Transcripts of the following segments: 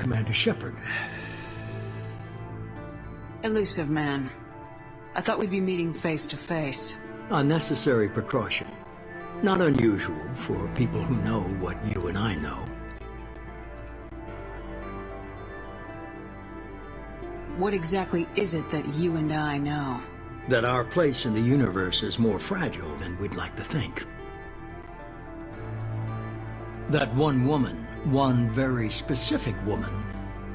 Commander Shepard. Elusive man. I thought we'd be meeting face to face. A necessary precaution. Not unusual for people who know what you and I know. What exactly is it that you and I know? That our place in the universe is more fragile than we'd like to think. That one woman, one very specific woman,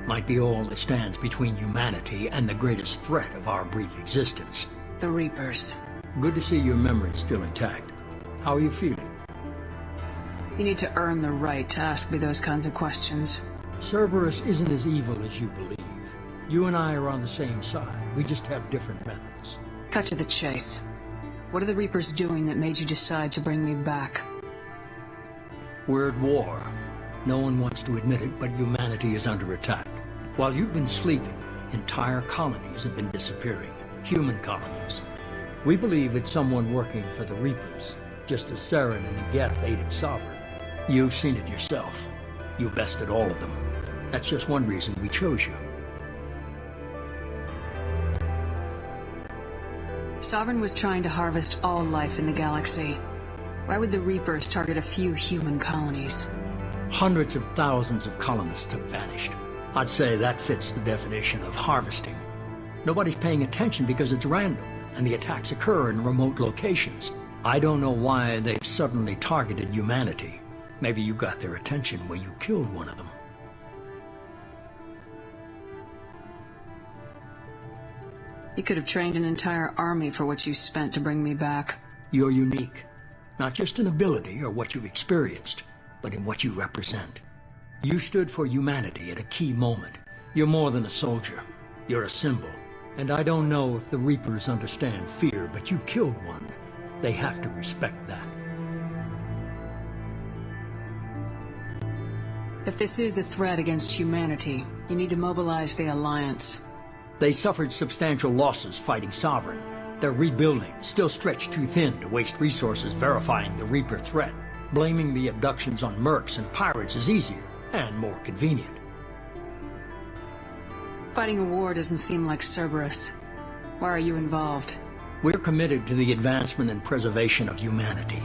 might be all that stands between humanity and the greatest threat of our brief existence. The Reapers. Good to see your memory's still intact. How are you feeling? You need to earn the right to ask me those kinds of questions. Cerberus isn't as evil as you believe. You and I are on the same side. We just have different methods. Cut to the chase. What are the Reapers doing that made you decide to bring me back? We're at war. No one wants to admit it, but humanity is under attack. While you've been sleeping, entire colonies have been disappearing. Human colonies. We believe it's someone working for the Reapers, just as Saren and the Geth aided Sovereign. You've seen it yourself. You bested all of them. That's just one reason we chose you. Sovereign was trying to harvest all life in the galaxy. Why would the Reapers target a few human colonies? Hundreds of thousands of colonists have vanished. I'd say that fits the definition of harvesting. Nobody's paying attention because it's random, and the attacks occur in remote locations. I don't know why they've suddenly targeted humanity. Maybe you got their attention when you killed one of them. You could have trained an entire army for what you spent to bring me back. You're unique. Not just in ability or what you've experienced, but in what you represent. You stood for humanity at a key moment. You're more than a soldier. You're a symbol. And I don't know if the Reapers understand fear, but you killed one. They have to respect that. If this is a threat against humanity, you need to mobilize the Alliance. They suffered substantial losses fighting Sovereign. They're rebuilding, still stretched too thin to waste resources verifying the Reaper threat. Blaming the abductions on mercs and pirates is easier, and more convenient. Fighting a war doesn't seem like Cerberus. Why are you involved? We're committed to the advancement and preservation of humanity.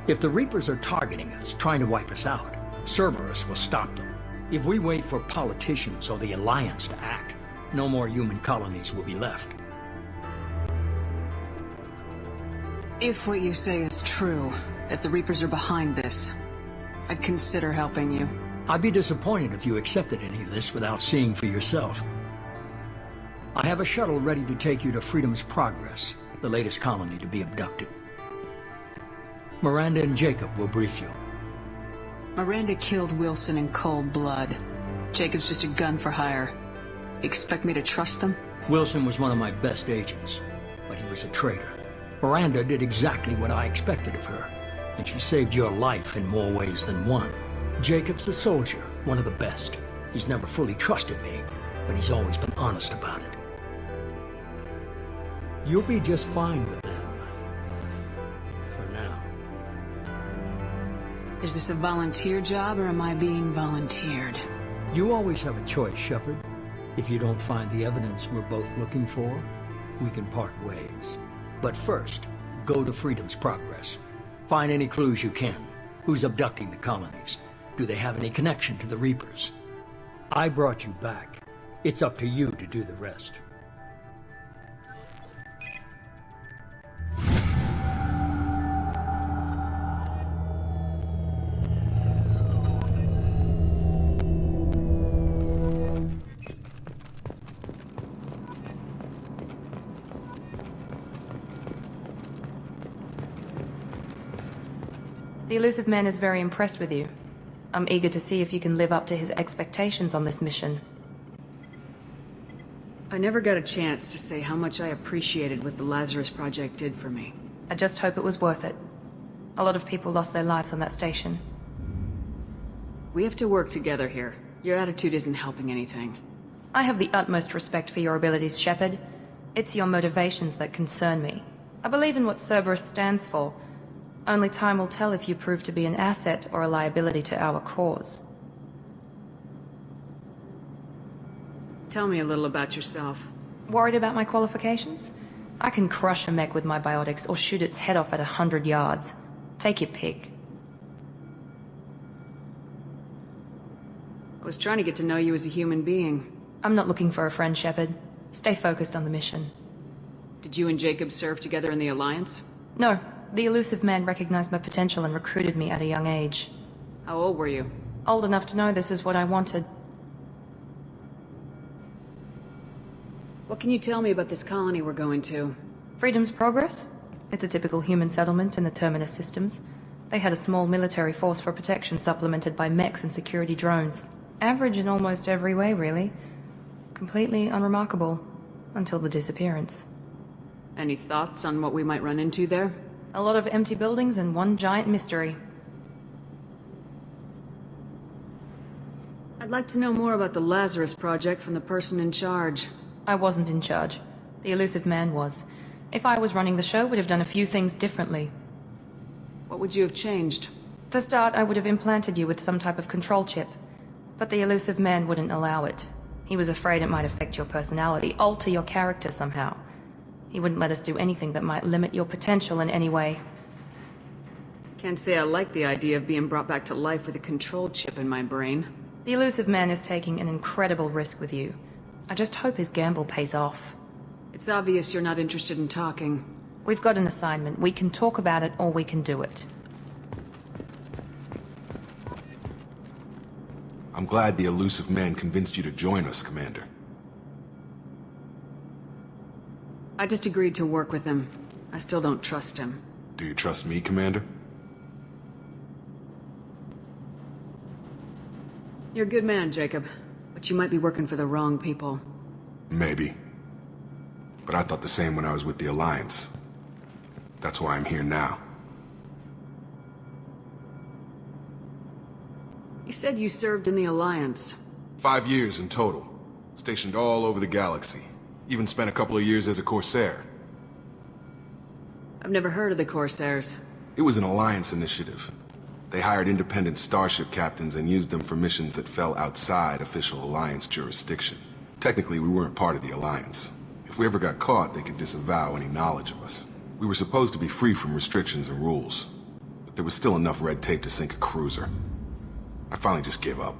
If the Reapers are targeting us, trying to wipe us out, Cerberus will stop them. If we wait for politicians or the Alliance to act, no more human colonies will be left. If what you say is true, if the Reapers are behind this, I'd consider helping you. I'd be disappointed if you accepted any of this without seeing for yourself. I have a shuttle ready to take you to Freedom's Progress, the latest colony to be abducted. Miranda and Jacob will brief you. Miranda killed Wilson in cold blood. Jacob's just a gun for hire. You expect me to trust them? Wilson was one of my best agents, but he was a traitor. Miranda did exactly what I expected of her, and she saved your life in more ways than one. Jacob's a soldier, one of the best. He's never fully trusted me, but he's always been honest about it. You'll be just fine with them. For now. Is this a volunteer job, or am I being volunteered? You always have a choice, Shepard. If you don't find the evidence we're both looking for, we can part ways. But first, go to Freedom's Progress. Find any clues you can. Who's abducting the colonies? Do they have any connection to the Reapers? I brought you back. It's up to you to do the rest. The Elusive Man is very impressed with you. I'm eager to see if you can live up to his expectations on this mission. I never got a chance to say how much I appreciated what the Lazarus Project did for me. I just hope it was worth it. A lot of people lost their lives on that station. We have to work together here. Your attitude isn't helping anything. I have the utmost respect for your abilities, Shepard. It's your motivations that concern me. I believe in what Cerberus stands for. Only time will tell if you prove to be an asset or a liability to our cause. Tell me a little about yourself. Worried about my qualifications? I can crush a mech with my biotics or shoot its head off at 100 yards. Take your pick. I was trying to get to know you as a human being. I'm not looking for a friend, Shepard. Stay focused on the mission. Did you and Jacob serve together in the Alliance? No, the elusive man recognized my potential and recruited me at a young age. How old were you? Old enough to know this is what I wanted. What can you tell me about this colony we're going to? Freedom's Progress? It's a typical human settlement in the Terminus systems. They had a small military force for protection supplemented by mechs and security drones. Average in almost every way, really. Completely unremarkable. Until the disappearance. Any thoughts on what we might run into there? A lot of empty buildings and one giant mystery. I'd like to know more about the Lazarus Project from the person in charge. I wasn't in charge. The elusive man was. If I was running the show, would have done a few things differently. What would you have changed? To start, I would have implanted you with some type of control chip. But the elusive man wouldn't allow it. He was afraid it might affect your personality, alter your character somehow. He wouldn't let us do anything that might limit your potential in any way. Can't say I like the idea of being brought back to life with a control chip in my brain. The elusive man is taking an incredible risk with you. I just hope his gamble pays off. It's obvious you're not interested in talking. We've got an assignment. We can talk about it or we can do it. I'm glad the elusive man convinced you to join us, Commander. I just agreed to work with him. I still don't trust him. Do you trust me, Commander? You're a good man, Jacob. But you might be working for the wrong people. Maybe. But I thought the same when I was with the Alliance. That's why I'm here now. You said you served in the Alliance. 5 years in total. Stationed all over the galaxy. Even spent a couple of years as a Corsair. I've never heard of the Corsairs. It was an Alliance initiative. They hired independent starship captains and used them for missions that fell outside official Alliance jurisdiction. Technically, we weren't part of the Alliance. If we ever got caught, they could disavow any knowledge of us. We were supposed to be free from restrictions and rules. But there was still enough red tape to sink a cruiser. I finally just gave up.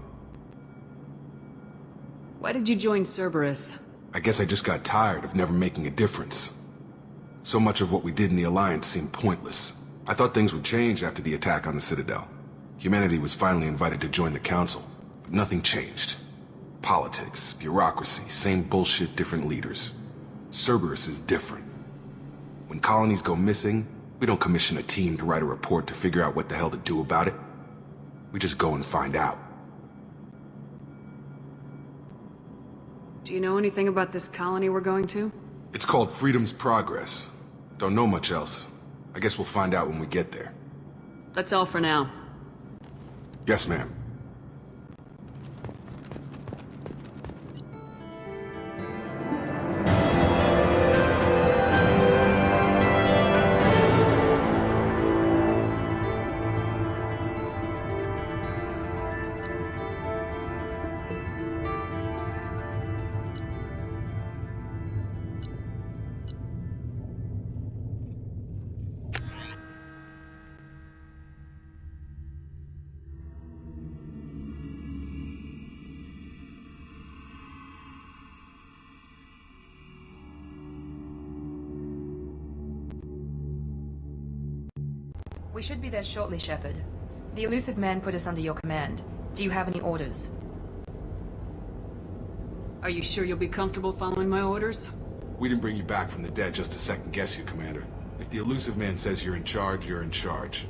Why did you join Cerberus? I guess I just got tired of never making a difference. So much of what we did in the Alliance seemed pointless. I thought things would change after the attack on the Citadel. Humanity was finally invited to join the Council, but nothing changed. Politics, bureaucracy, same bullshit, different leaders. Cerberus is different. When colonies go missing, we don't commission a team to write a report to figure out what the hell to do about it. We just go and find out. Do you know anything about this colony we're going to? It's called Freedom's Progress. Don't know much else. I guess we'll find out when we get there. That's all for now. Yes, ma'am. We should be there shortly, Shepard. The elusive man put us under your command. Do you have any orders? Are you sure you'll be comfortable following my orders? We didn't bring you back from the dead just to second guess you, Commander. If the elusive man says you're in charge, you're in charge.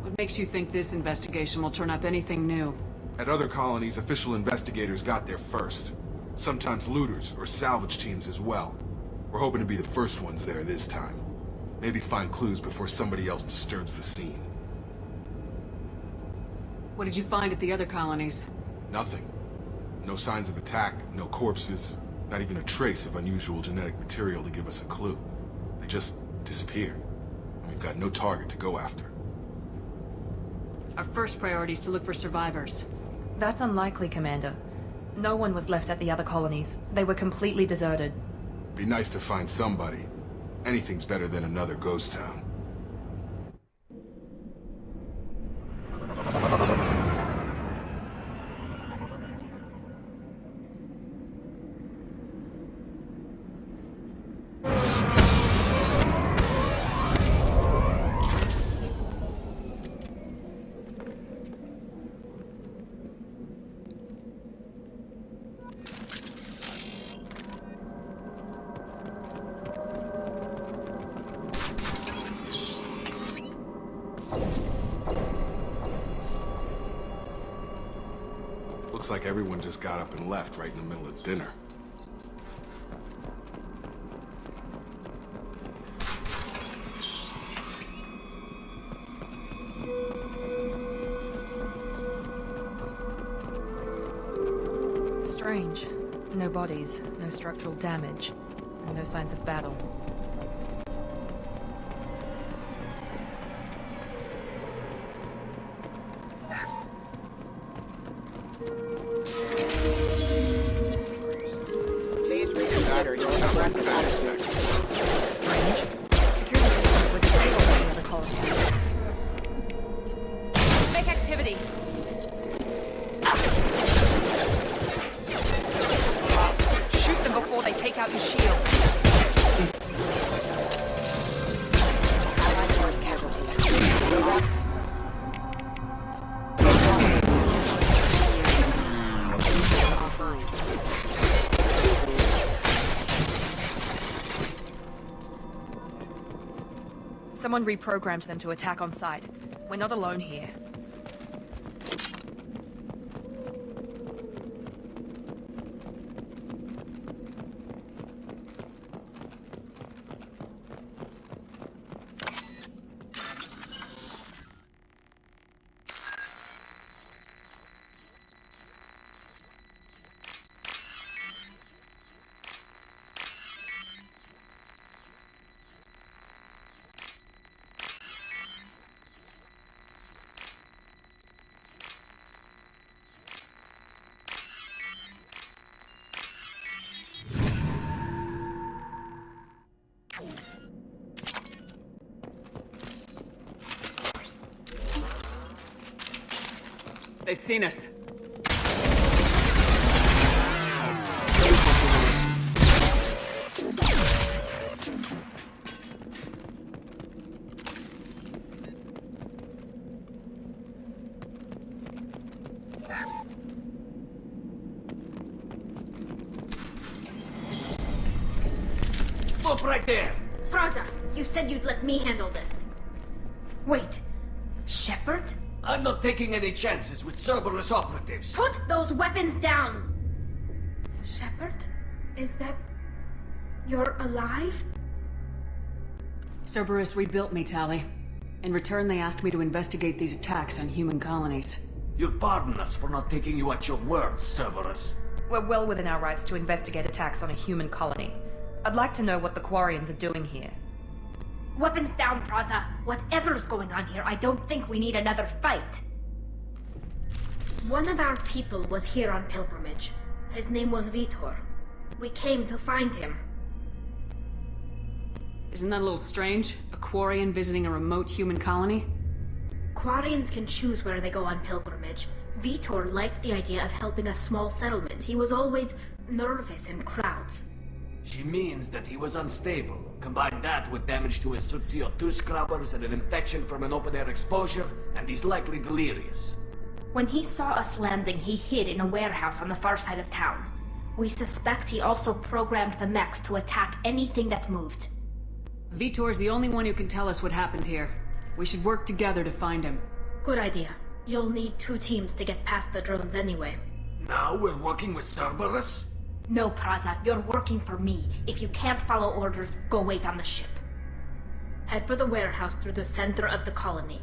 What makes you think this investigation will turn up anything new? At other colonies, official investigators got there first. Sometimes looters or salvage teams as well. We're hoping to be the first ones there this time. Maybe find clues before somebody else disturbs the scene. What did you find at the other colonies? Nothing. No signs of attack, no corpses, not even a trace of unusual genetic material to give us a clue. They just disappeared, and we've got no target to go after. Our first priority is to look for survivors. That's unlikely, Commander. No one was left at the other colonies. They were completely deserted. Be nice to find somebody. Anything's better than another ghost town. Looks like everyone just got up and left right in the middle of dinner. Strange. No bodies, no structural damage, and no signs of battle. Please reconsider your aggressive attitude. Strange. Security systems were disabled at the other colonies. Make activity! Shoot them before they take out your shield. Allied force casualty. Someone reprogrammed them to attack on sight. We're not alone here. They've seen us. Stop right there! Braza, you said you'd let me handle this. Wait, Shepard? I'm not taking any chances with Cerberus operatives. Put those weapons down! Shepard? Is that... you're alive? Cerberus rebuilt me, Tali. In return, they asked me to investigate these attacks on human colonies. You'll pardon us for not taking you at your word, Cerberus. We're well within our rights to investigate attacks on a human colony. I'd like to know what the Quarians are doing here. Weapons down, Braza. Whatever's going on here, I don't think we need another fight. One of our people was here on pilgrimage. His name was Vitor. We came to find him. Isn't that a little strange? A Quarian visiting a remote human colony? Quarians can choose where they go on pilgrimage. Vitor liked the idea of helping a small settlement. He was always nervous in crowds. She means that he was unstable. Combine that with damage to his CO2 scrubbers and an infection from an open-air exposure, and he's likely delirious. When he saw us landing, he hid in a warehouse on the far side of town. We suspect he also programmed the mechs to attack anything that moved. Vitor's the only one who can tell us what happened here. We should work together to find him. Good idea. You'll need 2 teams to get past the drones anyway. Now we're working with Cerberus? No, Praza, you're working for me. If you can't follow orders, go wait on the ship. Head for the warehouse through the center of the colony.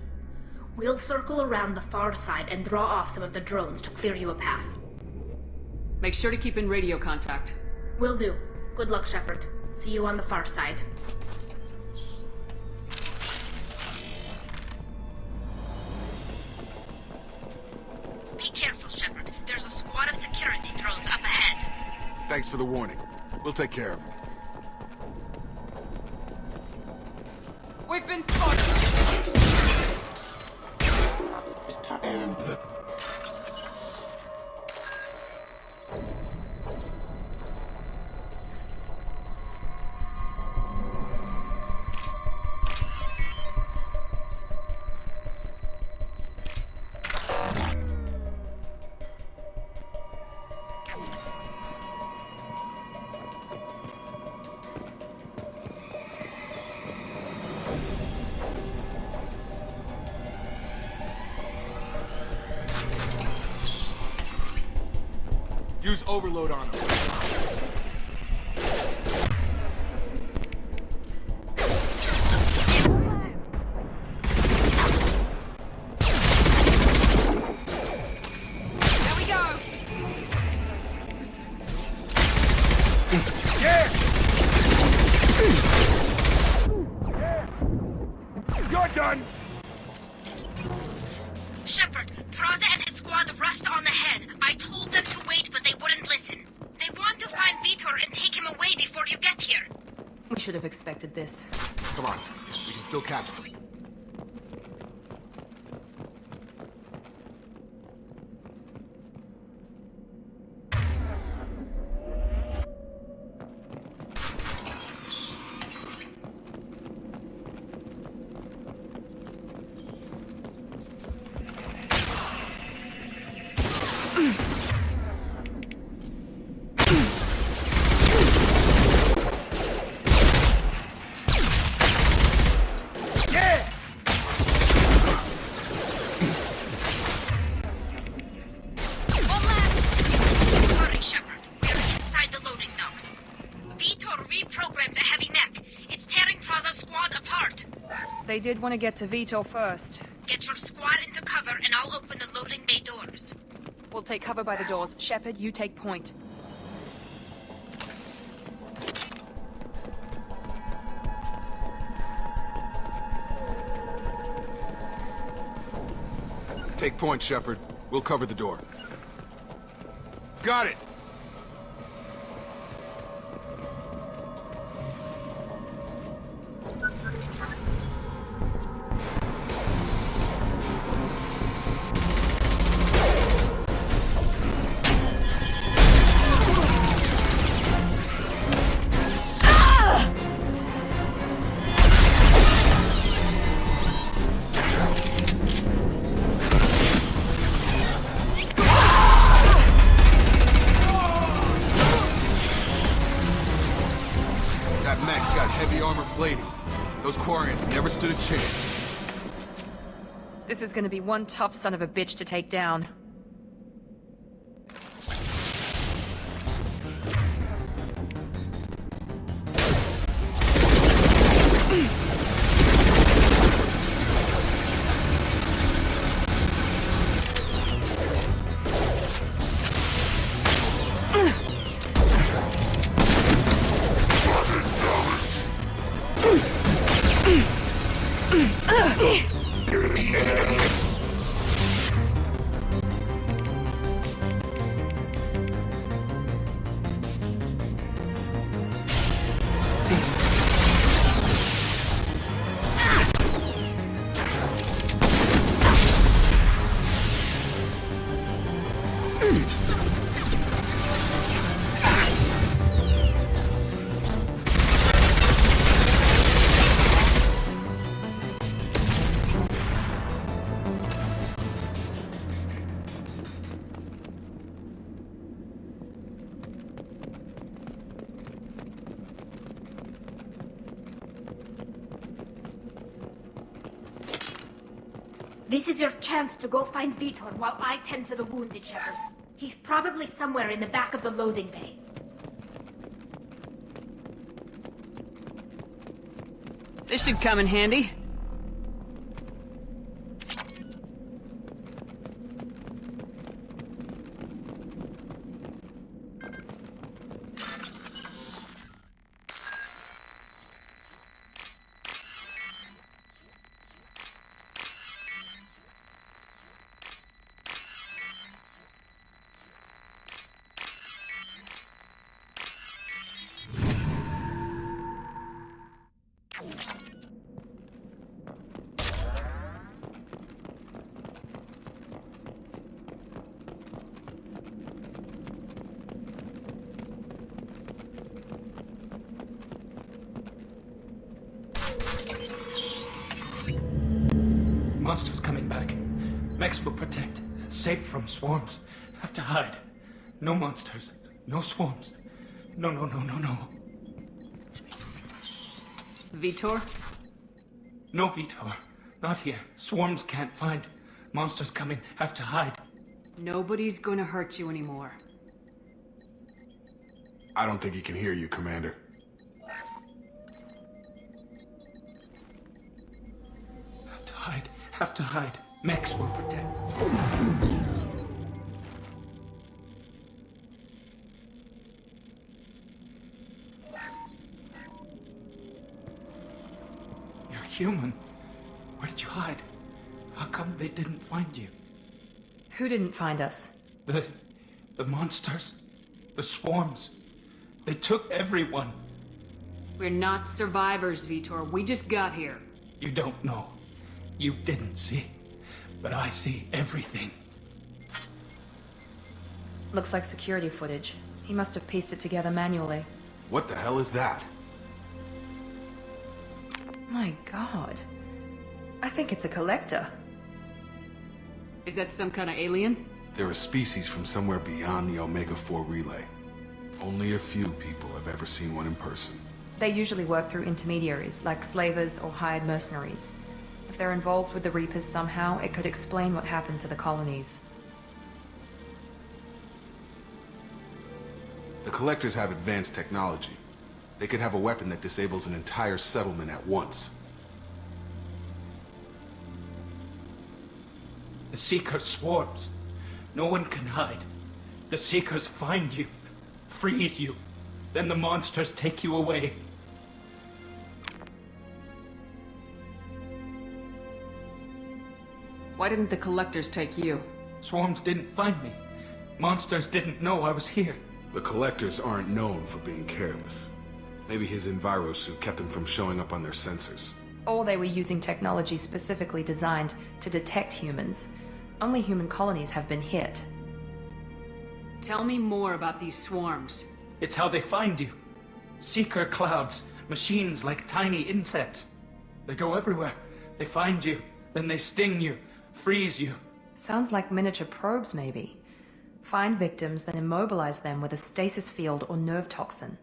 We'll circle around the far side and draw off some of the drones to clear you a path. Make sure to keep in radio contact. Will do. Good luck, Shepard. See you on the far side. Be careful, Shepard. Thanks for the warning. We'll take care of him. We've been spotted! Use overload on him. There we go! Yeah! You're done! Shepard, Praza and his squad rushed on ahead. I told them to wait, but they wouldn't listen. They want to find Vitor and take him away before you get here. We should have expected this. Come on, we can still catch them. Hurry, Shepard. We're inside the loading docks. Vitor reprogrammed a heavy mech. It's tearing Praza's squad apart. They did want to get to Vitor first. Get your squad into cover and I'll open the loading bay doors. We'll take cover by the doors. Shepard, you take point. Take point, Shepard. We'll cover the door. Got it! That mech's got heavy armor plating. Those Quarians never stood a chance. This is gonna be one tough son of a bitch to take down. This is your chance to go find Vitor while I tend to the wounded, Shepard. He's probably somewhere in the back of the loading bay. This should come in handy. come back. Mechs will protect. Safe from swarms. Have to hide. No monsters. No swarms. No. Vitor? No, Vitor. Not here. Swarms can't find. Monsters coming. Have to hide. Nobody's gonna hurt you anymore. I don't think he can hear you, Commander. Have to hide. Have to hide. Mechs will protect. You're human. Where did you hide? How come they didn't find you? Who didn't find us? The monsters. The swarms. They took everyone. We're not survivors, Vitor. We just got here. You don't know. You didn't see. But I see everything. Looks like security footage. He must have pieced it together manually. What the hell is that? My god. I think it's a collector. Is that some kind of alien? They're a species from somewhere beyond the Omega-4 relay. Only a few people have ever seen one in person. They usually work through intermediaries, like slavers or hired mercenaries. If they're involved with the Reapers somehow, it could explain what happened to the colonies. The Collectors have advanced technology. They could have a weapon that disables an entire settlement at once. The Seeker swarms. No one can hide. The Seekers find you, freeze you, then the monsters take you away. Why didn't the collectors take you? Swarms didn't find me. Monsters didn't know I was here. The Collectors aren't known for being careless. Maybe his Enviro suit kept him from showing up on their sensors. Or they were using technology specifically designed to detect humans. Only human colonies have been hit. Tell me more about these swarms. It's how they find you. Seeker clouds, machines like tiny insects. They go everywhere. They find you, then they sting you, freeze you. Sounds like miniature probes, maybe. Find victims, then immobilize them with a stasis field or nerve toxin.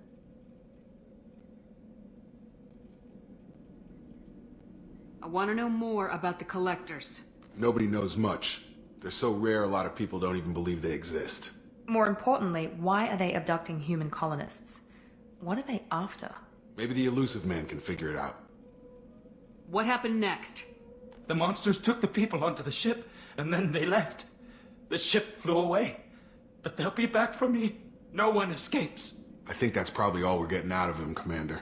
I want to know more about the collectors. Nobody knows much. They're so rare a lot of people don't even believe they exist. More importantly, why are they abducting human colonists? What are they after? Maybe the Elusive Man can figure it out. What happened next? The monsters took the people onto the ship, and then they left. The ship flew away. But they'll be back for me. No one escapes. I think that's probably all we're getting out of him, Commander.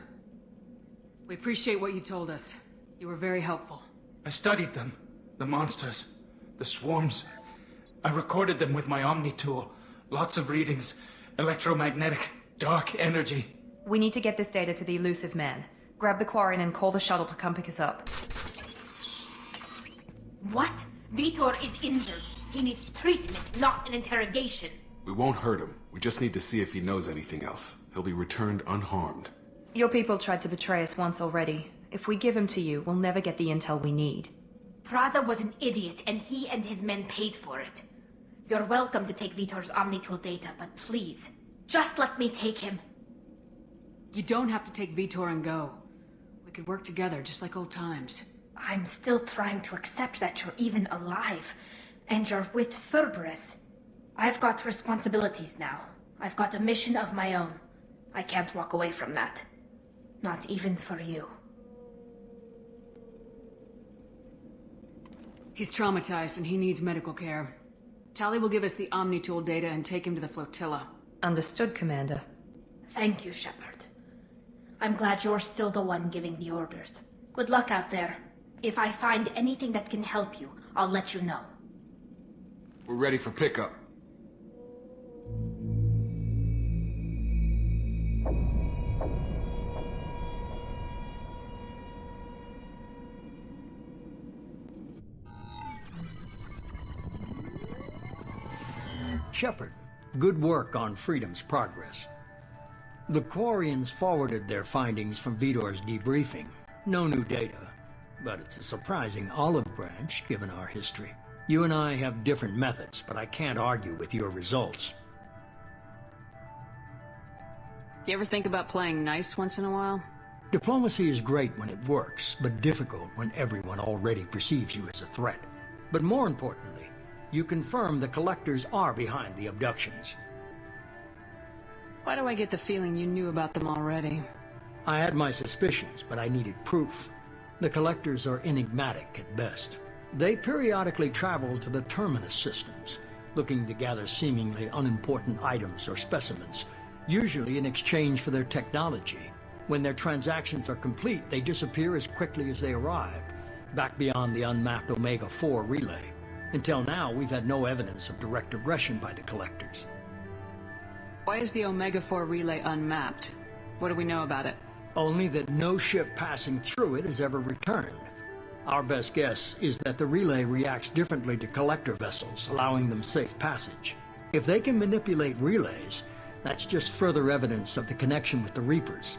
We appreciate what you told us. You were very helpful. I studied them. The monsters. The swarms. I recorded them with my Omni tool. Lots of readings. Electromagnetic. Dark energy. We need to get this data to the Elusive Man. Grab the Quarian and call the shuttle to come pick us up. What? Vitor is injured. He needs treatment, not an interrogation. We won't hurt him. We just need to see if he knows anything else. He'll be returned unharmed. Your people tried to betray us once already. If we give him to you, we'll never get the intel we need. Praza was an idiot, and he and his men paid for it. You're welcome to take Vitor's Omnitool data, but please, just let me take him. You don't have to take Vitor and go. We could work together, just like old times. I'm still trying to accept that you're even alive, and you're with Cerberus. I've got responsibilities now. I've got a mission of my own. I can't walk away from that. Not even for you. He's traumatized and he needs medical care. Tali will give us the Omnitool data and take him to the flotilla. Understood, Commander. Thank you, Shepard. I'm glad you're still the one giving the orders. Good luck out there. If I find anything that can help you, I'll let you know. We're ready for pickup. Shepard, good work on Freedom's progress. The Quarians forwarded their findings from Vitor's debriefing. No new data, but it's a surprising olive branch given our history. You and I have different methods, but I can't argue with your results. You ever think about playing nice once in a while? Diplomacy is great when it works, but difficult when everyone already perceives you as a threat. But more importantly, you confirm the Collectors are behind the abductions. Why do I get the feeling you knew about them already? I had my suspicions, but I needed proof. The Collectors are enigmatic at best. They periodically travel to the Terminus systems, looking to gather seemingly unimportant items or specimens, usually in exchange for their technology. When their transactions are complete, they disappear as quickly as they arrived, back beyond the unmapped Omega-4 relay. Until now, we've had no evidence of direct aggression by the Collectors. Why is the Omega-4 relay unmapped? What do we know about it? Only that no ship passing through it has ever returned. Our best guess is that the relay reacts differently to Collector vessels, allowing them safe passage. If they can manipulate relays, that's just further evidence of the connection with the Reapers.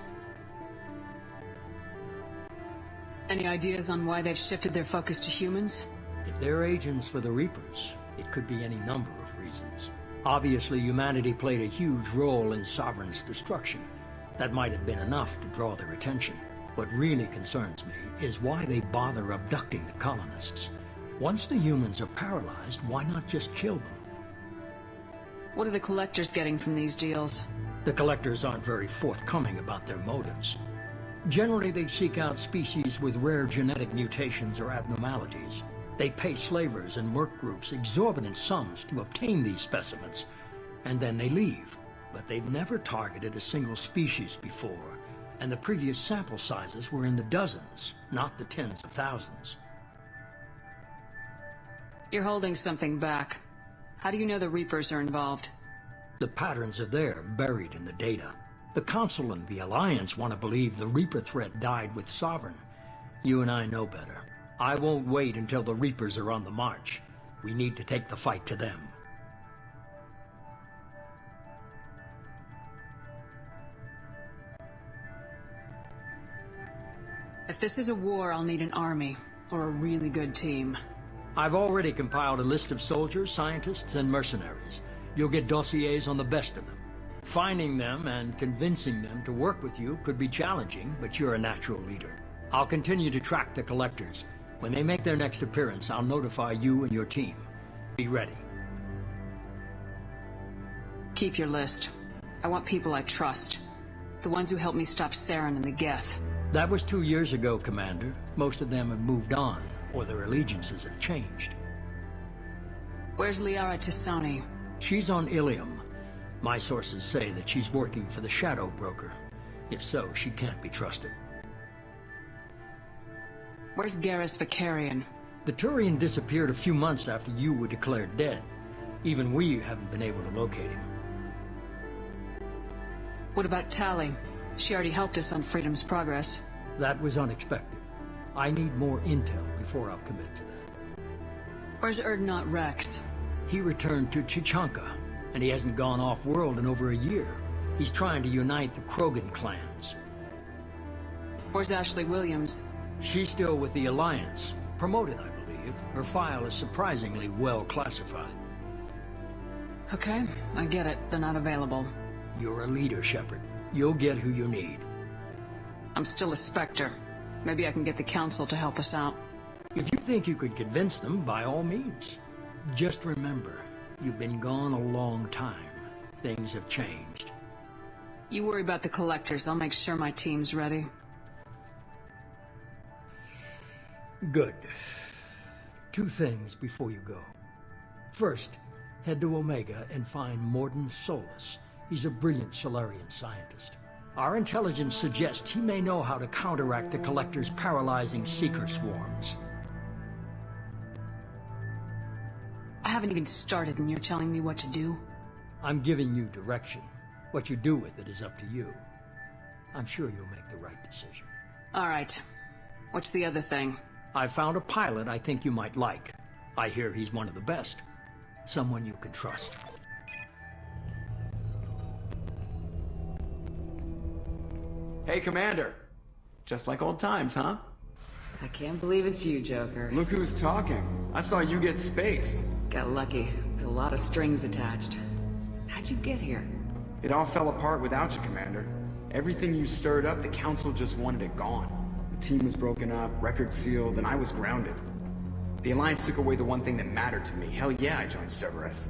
Any ideas on why they've shifted their focus to humans? If they're agents for the Reapers, it could be any number of reasons. Obviously, humanity played a huge role in Sovereign's destruction. That might have been enough to draw their attention. What really concerns me is why they bother abducting the colonists. Once the humans are paralyzed, why not just kill them? What are the Collectors getting from these deals? The Collectors aren't very forthcoming about their motives. Generally, they seek out species with rare genetic mutations or abnormalities. They pay slavers and work groups exorbitant sums to obtain these specimens, and then they leave. But they've never targeted a single species before, and the previous sample sizes were in the dozens, not the tens of thousands. You're holding something back. How do you know the Reapers are involved? The patterns are there, buried in the data. The Council and the Alliance want to believe the Reaper threat died with Sovereign. You and I know better. I won't wait until the Reapers are on the march. We need to take the fight to them. If this is a war, I'll need an army, or a really good team. I've already compiled a list of soldiers, scientists, and mercenaries. You'll get dossiers on the best of them. Finding them and convincing them to work with you could be challenging, but you're a natural leader. I'll continue to track the Collectors. When they make their next appearance, I'll notify you and your team. Be ready. Keep your list. I want people I trust. The ones who helped me stop Saren and the Geth. That was 2 years ago, Commander. Most of them have moved on, or their allegiances have changed. Where's Liara Tisoni? She's on Ilium. My sources say that she's working for the Shadow Broker. If so, she can't be trusted. Where's Garrus Vicarian? The Turian disappeared a few months after you were declared dead. Even we haven't been able to locate him. What about Tali? She already helped us on Freedom's Progress. That was unexpected. I need more intel before I'll commit to that. Where's Erdnot Rex? He returned to Chichanka, and he hasn't gone off-world in over a year. He's trying to unite the Krogan clans. Where's Ashley Williams? She's still with the Alliance. Promoted, I believe. Her file is surprisingly well classified. Okay, I get it. They're not available. You're a leader, Shepard. You'll get who you need. I'm still a Spectre. Maybe I can get the Council to help us out. If you think you could convince them, by all means. Just remember, you've been gone a long time. Things have changed. You worry about the Collectors. I'll make sure my team's ready. Good. 2 things before you go. First, head to Omega and find Mordin Solus. He's a brilliant Solarian scientist. Our intelligence suggests he may know how to counteract the Collector's paralyzing Seeker swarms. I haven't even started and you're telling me what to do? I'm giving you direction. What you do with it is up to you. I'm sure you'll make the right decision. All right. What's the other thing? I found a pilot I think you might like. I hear he's one of the best. Someone you can trust. Hey, Commander. Just like old times, huh? I can't believe it's you, Joker. Look who's talking. I saw you get spaced. Got lucky, with a lot of strings attached. How'd you get here? It all fell apart without you, Commander. Everything you stirred up, the Council just wanted it gone. The team was broken up, record sealed, and I was grounded. The Alliance took away the one thing that mattered to me. Hell yeah, I joined Cerberus.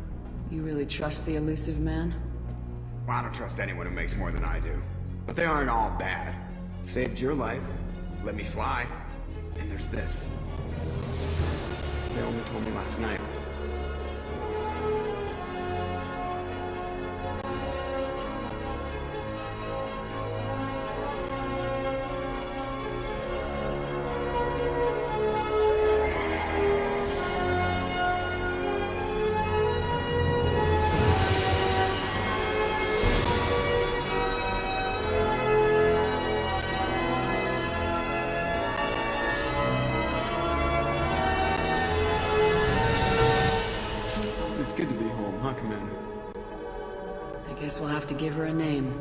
You really trust the elusive man? Well, I don't trust anyone who makes more than I do. But they aren't all bad. Saved your life, let me fly, and there's this. They only told me last night. It's good to be home, huh, Commander? I guess we'll have to give her a name.